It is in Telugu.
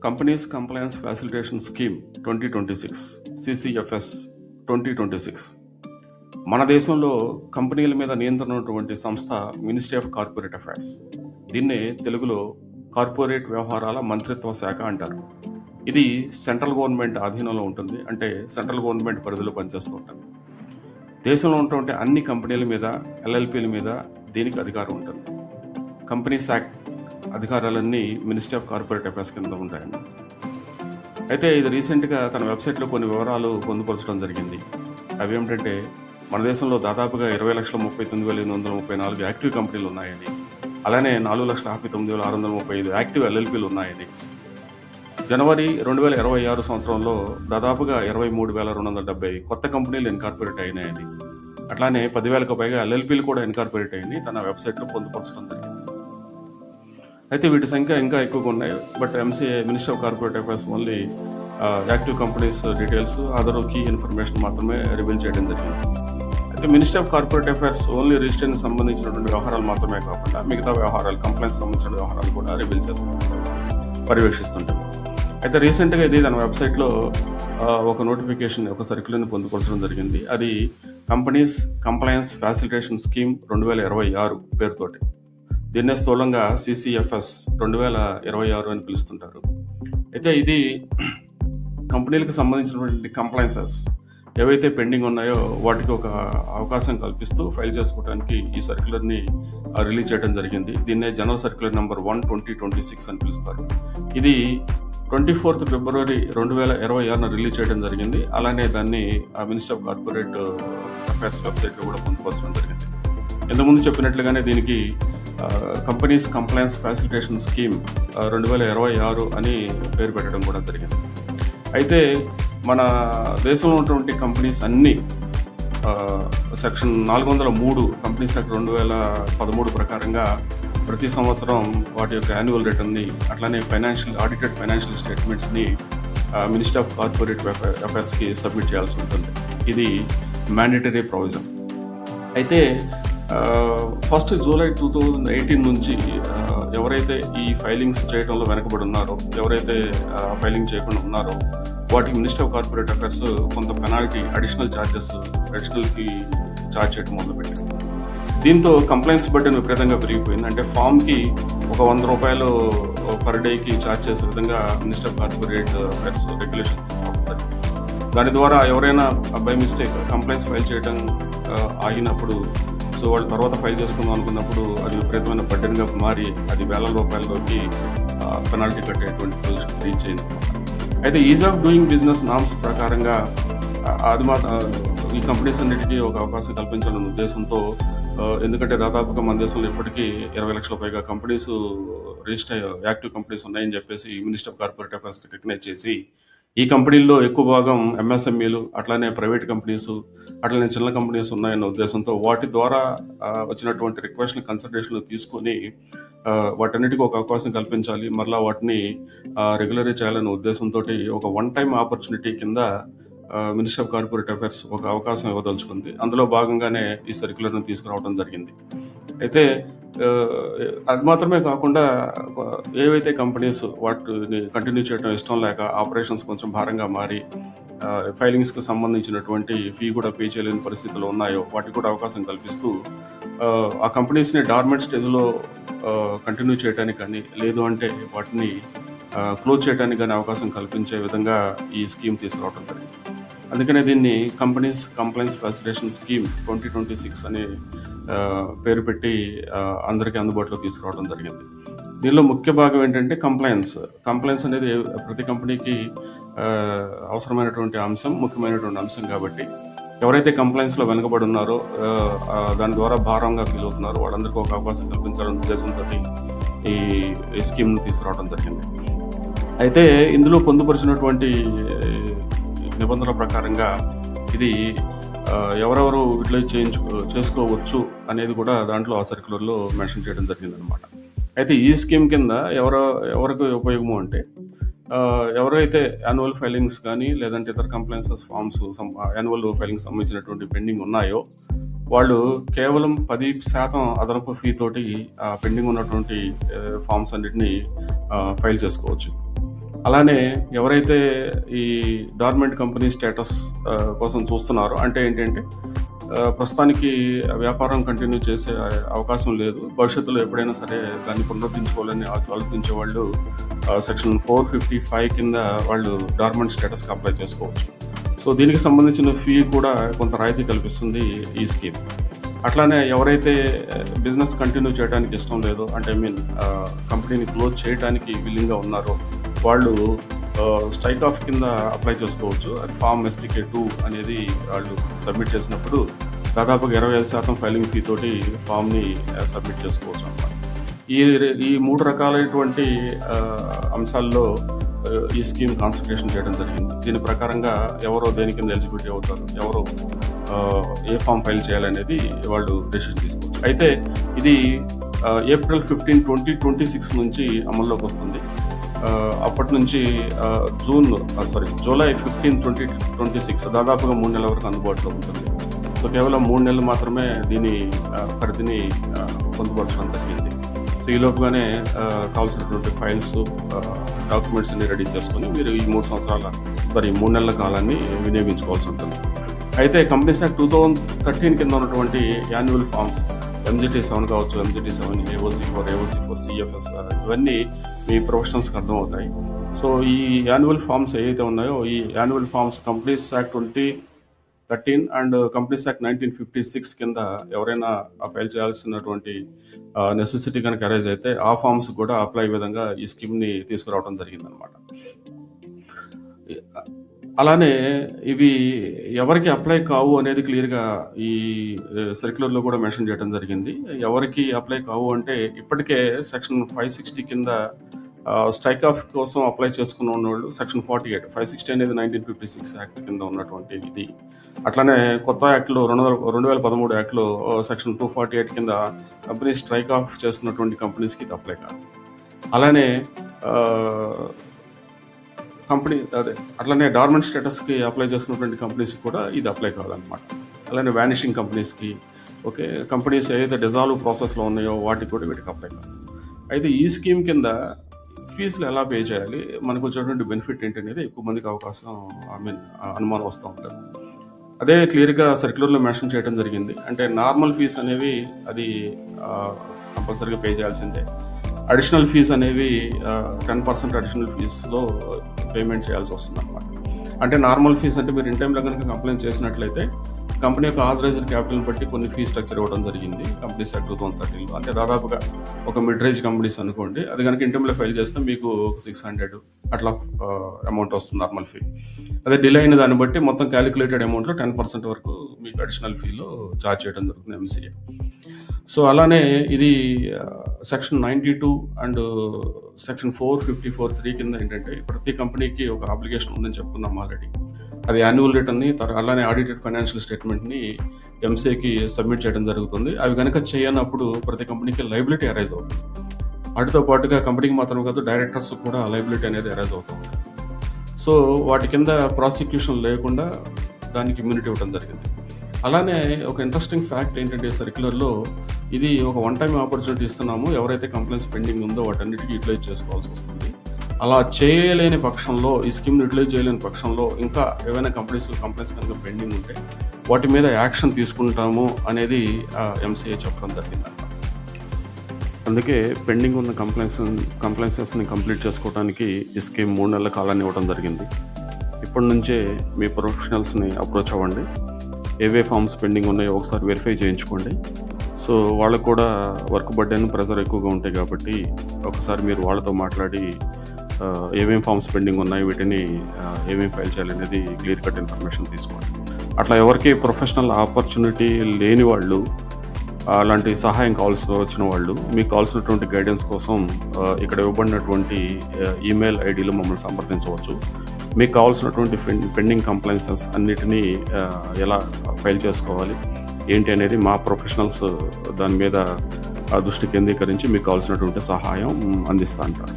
Companies compliance facilitation scheme 2026 CCFS 2026 మన దేశంలో కంపెనీల మీద నియంత్రణ ఉన్నటువంటి సంస్థ మినిస్ట్రీ ఆఫ్ కార్పొరేట్ అఫైర్స్. దీన్నే తెలుగులో కార్పొరేట్ వ్యవహారాల మంత్రిత్వ శాఖ అంటారు. ఇది సెంట్రల్ గవర్నమెంట్ ఆధీనంలో ఉంటుంది, అంటే సెంట్రల్ గవర్నమెంట్ పరిధిలో పనిచేస్తూ ఉంటుంది. దేశంలో ఉన్నటువంటి అన్ని కంపెనీల మీద, LLPల మీద దీనికి అధికారం ఉంటుంది. కంపెనీస్ యాక్ట్ అధికారాలన్నీ మినిస్ట్రీ ఆఫ్ కార్పొరేట్ అఫైర్స్ కింద ఉంటాయండి. అయితే ఇది రీసెంట్గా తన వెబ్సైట్లో కొన్ని వివరాలు పొందుపరచడం జరిగింది. అవి ఏమిటంటే, మన దేశంలో దాదాపుగా 20,39,834 యాక్టివ్ కంపెనీలు ఉన్నాయని, అలానే 4,59,635 యాక్టివ్ LLPలు ఉన్నాయని, జనవరి 2026 సంవత్సరంలో దాదాపుగా 23,270 కొత్త కంపెనీలు ఇన్కార్పొరేట్ అయినాయని, అట్లానే 10,000కు పైగా LLPలు కూడా ఇన్కార్పొరేట్ అయ్యి తన వెబ్సైట్లో పొందుపరచడం జరిగింది. అయితే వీటి సంఖ్య ఇంకా ఎక్కువగా ఉన్నాయి. But MCA ministry of corporate affairs only active companies details, other key information మాత్రమే రివీల్ చేయడం జరిగింది. అయితే ministry of corporate affairs only registration సంబంధించినటువంటి వ్యవహారాలు మాత్రమే కాకుండా మిగతా వ్యవహారాలు, కంప్లైంట్స్ సంబంధించిన వ్యవహారాలు కూడా రివీల్ చేస్తుంటారు, పర్యవేక్షిస్తుంటారు. అయితే రీసెంట్గా ఇది తన వెబ్సైట్లో ఒక నోటిఫికేషన్, ఒక సర్క్యులర్ని పొందుపరచడం జరిగింది. అది కంపెనీస్ కంప్లయన్స్ ఫ్యాసిలిటేషన్ స్కీమ్ 2026 పేరుతోటి. దీన్నే స్థూలంగా CCFS 2026 అని పిలుస్తుంటారు. అయితే ఇది కంపెనీలకు సంబంధించినటువంటి కంప్లైన్సెస్ ఏవైతే పెండింగ్ ఉన్నాయో వాటికి ఒక అవకాశం కల్పిస్తూ ఫైల్ చేసుకోవడానికి ఈ సర్క్యులర్ని రిలీజ్ చేయడం జరిగింది. దీన్నే జనరల్ సర్క్యులర్ నెంబర్ 1/2026 అని పిలుస్తారు. ఇది 24th February 2026 రిలీజ్ చేయడం జరిగింది. అలానే దాన్ని మినిస్ట్రీ ఆఫ్ కార్పొరేట్ అఫైర్స్ వెబ్సైట్లో కూడా పొందుపరచడం జరిగింది. ఇంతకుముందు చెప్పినట్లుగానే దీనికి కంపెనీస్ కంప్లయన్స్ ఫ్యాసిలిటేషన్ స్కీమ్ 2026 అని పేరు పెట్టడం కూడా జరిగింది. అయితే మన దేశంలో ఉన్నటువంటి కంపెనీస్ అన్నీ సెక్షన్ 403 కంపెనీస్ యాక్ట్ 2013 ప్రకారంగా ప్రతి సంవత్సరం వాటి యొక్క యాన్యువల్ రిటర్న్ని, అట్లానే ఆడిటెడ్ ఫైనాన్షియల్ స్టేట్మెంట్స్ని మినిస్ట్రీ ఆఫ్ కార్పొరేట్ అఫైర్స్కి సబ్మిట్ చేయాల్సి ఉంటుంది. ఇది మ్యాండేటరీ ప్రొవిజన్. అయితే 1st July 2018 నుంచి ఎవరైతే ఈ ఫైలింగ్స్ చేయడంలో వెనకబడి ఉన్నారో, ఎవరైతే ఫైలింగ్ చేయకుండా ఉన్నారో వాటికి మినిస్ట్రీ ఆఫ్ కార్పొరేట్ అఫైర్స్ కొంత పెనాల్టీ, అడిషనల్ ఫీ ఛార్జ్ చేయడం మొదలుపెట్టింది. దీంతో కంప్లైంట్స్ బడ్డెన్ విపరీతంగా పెరిగిపోయింది. అంటే ఫామ్కి ఒక 100 రూపాయలు పర్ డేకి ఛార్జ్ చేసే విధంగా ministry of corporate affairs regulation తీసుకుంటుంది. దాని ద్వారా ఎవరైనా బై మిస్టేక్ కంప్లైంట్స్ ఫైల్ చేయడం ఆగినప్పుడు, సో వాళ్ళు తర్వాత ఫైల్ చేసుకుందాం అనుకున్నప్పుడు అది విపరీతమైన బడ్డెన్గా మారి అది వేల రూపాయలలోకి పెనాల్టీ కట్టేటువంటి పొజిషన్ రీచ్ అయింది. అయితే is of doing business norms ప్రకారంగా అది ఈ కంపెనీస్ అన్నిటికీ ఒక అవకాశం కల్పించాలన్న ఉద్దేశంతో, ఎందుకంటే దాదాపుగా మన దేశంలో ఇప్పటికీ 20 లక్షల పైగా కంపెనీస్ రిజిస్టర్ యాక్టివ్ కంపెనీస్ ఉన్నాయని చెప్పేసి ministry of corporate affairs recognise చేసి, ఈ కంపెనీల్లో ఎక్కువ భాగం MSMEలు, అట్లానే ప్రైవేట్ కంపెనీస్, అట్లనే చిన్న కంపెనీస్ ఉన్నాయన్న ఉద్దేశంతో వాటి ద్వారా వచ్చినటువంటి రిక్వెస్ట్ని కన్సిడరేషన్లో తీసుకొని వాటన్నిటికీ ఒక అవకాశం కల్పించాలి, మరలా వాటిని రెగ్యులరైజ్ చేయాలనే ఉద్దేశంతో ఒక వన్ టైం ఆపర్చునిటీ కింద మినిస్ట్రీ ఆఫ్ కార్పొరేట్ అఫైర్స్ ఒక అవకాశం ఇవ్వదలుచుకుంది. అందులో భాగంగానే ఈ సర్క్యులర్ని తీసుకురావడం జరిగింది. అయితే అది మాత్రమే కాకుండా ఏవైతే కంపెనీస్ వాటిని కంటిన్యూ చేయడం ఇష్టం లేక ఆపరేషన్స్ కొంచెం భారంగా మారి ఫైలింగ్స్కి సంబంధించినటువంటి ఫీ కూడా పే చేయలేని పరిస్థితులు ఉన్నాయో వాటికి కూడా అవకాశం కల్పిస్తూ ఆ కంపెనీస్ని డార్మెంట్ స్టేజ్లో కంటిన్యూ చేయడానికి కానీ, లేదు అంటే వాటిని క్లోజ్ చేయడానికి కానీ అవకాశం కల్పించే విధంగా ఈ స్కీమ్ తీసుకురావడం జరిగింది. అందుకనే దీన్ని కంపెనీస్ కంప్లైన్స్ ఫెసిలిటేషన్ స్కీమ్ 2026 అని పేరు పెట్టి అందరికీ అందుబాటులో తీసుకురావడం జరిగింది. దీనిలో ముఖ్య భాగం ఏంటంటే కంప్లైన్స్ అనేది ప్రతి కంపెనీకి అవసరమైనటువంటి అంశం, ముఖ్యమైనటువంటి అంశం. కాబట్టి ఎవరైతే కంప్లైన్స్లో వెనుకబడి ఉన్నారో, దాని ద్వారా భారంగా ఫీల్ అవుతున్నారో వాళ్ళందరికీ ఒక అవకాశం కల్పించాలనే ఉద్దేశంతో ఈ స్కీమ్ను తీసుకురావడం జరిగింది. అయితే ఇందులో పొందుపరిచినటువంటి నిబంధనల ప్రకారంగా ఇది ఎవరెవరు యూటిలైజ్ చేసుకోవచ్చు అనేది కూడా దాంట్లో ఆ సర్క్యులర్లో మెన్షన్ చేయడం జరిగిందనమాట. అయితే ఈ స్కీమ్ కింద ఎవరికి ఉపయోగము అంటే, ఎవరైతే యాన్యువల్ ఫైలింగ్స్ కానీ లేదంటే ఇతర కంప్లైన్సెస్ ఫామ్స్ యాన్యువల్ ఫైలింగ్స్ సంబంధించినటువంటి పెండింగ్ ఉన్నాయో వాళ్ళు కేవలం 10% అదనపు ఫీ తోటి పెండింగ్ ఉన్నటువంటి ఫామ్స్ అన్నిటిని ఫైల్ చేసుకోవచ్చు. అలానే ఎవరైతే ఈ డార్మెంట్ కంపెనీ స్టేటస్ కోసం చూస్తున్నారో, అంటే ఏంటంటే ప్రస్తుతానికి వ్యాపారం కంటిన్యూ చేసే అవకాశం లేదు, భవిష్యత్తులో ఎప్పుడైనా సరే దాన్ని పునరుద్ధరించుకోవాలని ఆలోచించే వాళ్ళు సెక్షన్ 455 కింద వాళ్ళు డార్మెంట్ స్టేటస్కి అప్లై చేసుకోవచ్చు. సో దీనికి సంబంధించిన ఫీ కూడా కొంత రాయితీ కల్పిస్తుంది ఈ స్కీమ్. అట్లానే ఎవరైతే బిజినెస్ కంటిన్యూ చేయడానికి ఇష్టం లేదో, అంటే కంపెనీని క్లోజ్ చేయడానికి విల్లింగ్గా ఉన్నారో వాళ్ళు స్ట్రైక్ ఆఫ్ కింద అప్లై చేసుకోవచ్చు. అది ఫామ్ STK2 అనేది వాళ్ళు సబ్మిట్ చేసినప్పుడు దాదాపుగా 25% ఫైలింగ్ ఫీ తోటి ఫామ్ని సబ్మిట్ చేసుకోవచ్చు అన్నమాట. ఈ 3 రకాలైనటువంటి అంశాల్లో ఈ స్కీమ్ కాన్సన్ట్రేషన్ చేయడం జరిగింది. దీని ప్రకారంగా ఎవరో దేని కింద ఎలిజిబిలిటీ అవుతారు, ఎవరో ఏ ఫామ్ ఫైల్ చేయాలనేది వాళ్ళు డెసిషన్ తీసుకోవచ్చు. అయితే ఇది April 15, 2026 నుంచి అమల్లోకి వస్తుంది. అప్పటి నుంచి జూలై 15, 2026 దాదాపుగా 3 నెలల వరకు అందుబాటులో ఉంటుంది. సో కేవలం 3 నెలలు మాత్రమే దీని పరిధిని పొందుపరచడం జరిగింది. సో ఈ లోపుగానే కావాల్సినటువంటి ఫైల్స్, డాక్యుమెంట్స్ అన్ని రెడీ చేసుకొని మీరు ఈ 3 నెలల కాలాన్ని వినియోగించుకోవాల్సి ఉంటుంది. అయితే కంపెనీస్ యాక్ట్ 2013 కింద ఉన్నటువంటి యాన్యువల్ ఫామ్స్ MGT7 కావచ్చు, MGT7, AOC4, CFS, ఇవన్నీ మీ ప్రొఫెషనల్స్కి అర్థమవుతాయి. సో ఈ యాన్యువల్ ఫామ్స్ ఏవైతే ఉన్నాయో, ఈ annual forms companies act 2013 and companies act 1956 కింద ఎవరైనా ఫైల్ చేయాల్సినటువంటి నెసెసిటీ కనుక అరైజ్ అయితే ఆ ఫామ్స్ కూడా అప్లై విధంగా ఈ స్కీమ్ని తీసుకురావడం జరిగిందనమాట. అలానే ఇవి ఎవరికి అప్లై కావు అనేది క్లియర్గా ఈ సర్క్యులర్లో కూడా మెన్షన్ చేయడం జరిగింది. ఎవరికి అప్లై కావు అంటే ఇప్పటికే సెక్షన్ 560 కింద స్ట్రైక్ ఆఫ్ కోసం అప్లై చేసుకున్న వాళ్ళు సెక్షన్ 48, 560 అనేది 1956 యాక్ట్ కింద ఉన్నటువంటి ఇది. అట్లానే కొత్త యాక్ట్లో 2013 యాక్ట్లో సెక్షన్ 248 కింద కంపెనీ స్ట్రైక్ ఆఫ్ చేసుకున్నటువంటి కంపెనీస్కి ఇది అప్లై కాదు. అలానే అట్లనే డార్మెంట్ స్టేటస్కి అప్లై చేసుకున్నటువంటి కంపెనీస్కి కూడా ఇది అప్లై కావాలన్నమాట. అలానే వ్యానిషింగ్ కంపెనీస్కి, కంపెనీస్ ఏదైతే డిజాల్వ్ ప్రాసెస్లో ఉన్నాయో వాటికి కూడా వీటికి అప్లై కావాలి. అయితే ఈ స్కీమ్ కింద ఫీజులు ఎలా పే చేయాలి, మనకు వచ్చేటువంటి బెనిఫిట్ ఏంటనేది ఎక్కువ మందికి అనుమానం వస్తూ ఉంటుంది. అదే క్లియర్గా సర్క్యులర్లో మెన్షన్ చేయడం జరిగింది. అంటే నార్మల్ ఫీజు అనేవి అది కంపల్సరీగా పే చేయాల్సిందే. అడిషనల్ ఫీజు అనేవి 10% అడిషనల్ ఫీజులో పేమెంట్ చేయాల్సి వస్తుంది అనమాట. అంటే నార్మల్ ఫీజు అంటే మీరు ఇన్ టైంలో కనుక కంప్లైంట్ చేసినట్లయితే కంపెనీ యొక్క ఆథరైజ్డ్ క్యాపిటల్ బట్టి కొన్ని ఫీ స్ట్రక్చర్ ఇవ్వడం జరిగింది కంపెనీస్ యాక్ట్ 2013లో. అంటే దాదాపుగా ఒక మిడ్ రేంజ్ కంపెనీస్ అనుకోండి, అది కనుక ఇన్ టైంలో ఫైల్ చేస్తే మీకు 600 అట్లా అమౌంట్ వస్తుంది నార్మల్ ఫీ. అదే డిలే అయిన దాన్ని బట్టి మొత్తం క్యాలిక్యులేటెడ్ అమౌంట్లో 10% వరకు మీకు అడిషనల్ ఫీలో ఛార్జ్ చేయడం జరుగుతుంది MCA. సో అలానే ఇది సెక్షన్ 92 అండ్ సెక్షన్ 454(3) కింద ఏంటంటే ప్రతి కంపెనీకి ఒక అప్లికేషన్ ఉందని చెప్పుకున్నాం ఆల్రెడీ. అది యాన్యువల్ రిటర్న్ని, అలానే ఆడిటెడ్ ఫైనాన్షియల్ స్టేట్మెంట్ని MCAకి సబ్మిట్ చేయడం జరుగుతుంది. అవి కనుక చేయనప్పుడు ప్రతి కంపెనీకి లైబిలిటీ అరైజ్ అవుతుంది. వాటితో పాటుగా కంపెనీకి మాత్రమే కాదు, డైరెక్టర్స్ కూడా లైబిలిటీ అనేది అరైజ్ అవుతుంది. సో వాటి కింద ప్రాసిక్యూషన్ లేకుండా దానికి ఇమ్యూనిటీ ఇవ్వడం జరిగింది. అలానే ఒక ఇంట్రెస్టింగ్ ఫ్యాక్ట్ ఏంటంటే సర్క్యులర్లో ఇది ఒక వన్ టైం ఆపర్చునిటీ ఇస్తున్నాము, ఎవరైతే కంప్లైంట్స్ పెండింగ్ ఉందో వాటన్నిటికీ యూటిలైజ్ చేసుకోవాల్సి వస్తుంది. అలా చేయలేని పక్షంలో, ఈ స్కీమ్ని యూటిలైజ్ చేయలేని పక్షంలో ఇంకా ఏవైనా కంప్లైంట్స్ కనుక పెండింగ్ ఉంటే వాటి మీద యాక్షన్ తీసుకుంటాము అనేది MCA చెప్పడం జరిగిందన్నమాట. అందుకే పెండింగ్ ఉన్న కంప్లైన్సెస్ని కంప్లీట్ చేసుకోవడానికి ఈ స్కీమ్ 3 నెలల కాలాన్ని ఇవ్వడం జరిగింది. ఇప్పటి నుంచే మీ ప్రొఫెషనల్స్ని అప్రోచ్ అవ్వండి. ఏవే ఫామ్స్ పెండింగ్ ఉన్నాయో ఒకసారి వెరిఫై చేయించుకోండి. సో వాళ్ళకు కూడా వర్క్ బర్డెన్, ప్రెజర్ ఎక్కువగా ఉంటాయి కాబట్టి ఒకసారి మీరు వాళ్ళతో మాట్లాడి ఏమేమి ఫామ్స్ పెండింగ్ ఉన్నాయి, వీటిని ఏమేమి ఫైల్ చేయాలనేది క్లియర్ కట్ ఇన్ఫర్మేషన్ తీసుకోండి. అట్లా ఎవరికి ప్రొఫెషనల్ ఆపర్చునిటీ లేని వాళ్ళు, అలాంటి సహాయం కావాల్సి వచ్చిన వాళ్ళు, మీకు కావాల్సినటువంటి గైడెన్స్ కోసం ఇక్కడ ఇవ్వబడినటువంటి ఈమెయిల్ ఐడిలో మమ్మల్ని సంప్రదించవచ్చు. మీకు కావాల్సినటువంటి పెండింగ్ కంప్లైన్సెస్ అన్నిటినీ ఎలా ఫైల్ చేసుకోవాలి ఏంటి అనేది మా ప్రొఫెషనల్స్ దాని మీద దృష్టి కేంద్రీకరించి మీకు కావాల్సినటువంటి సహాయం అందిస్తూ ఉంటారు.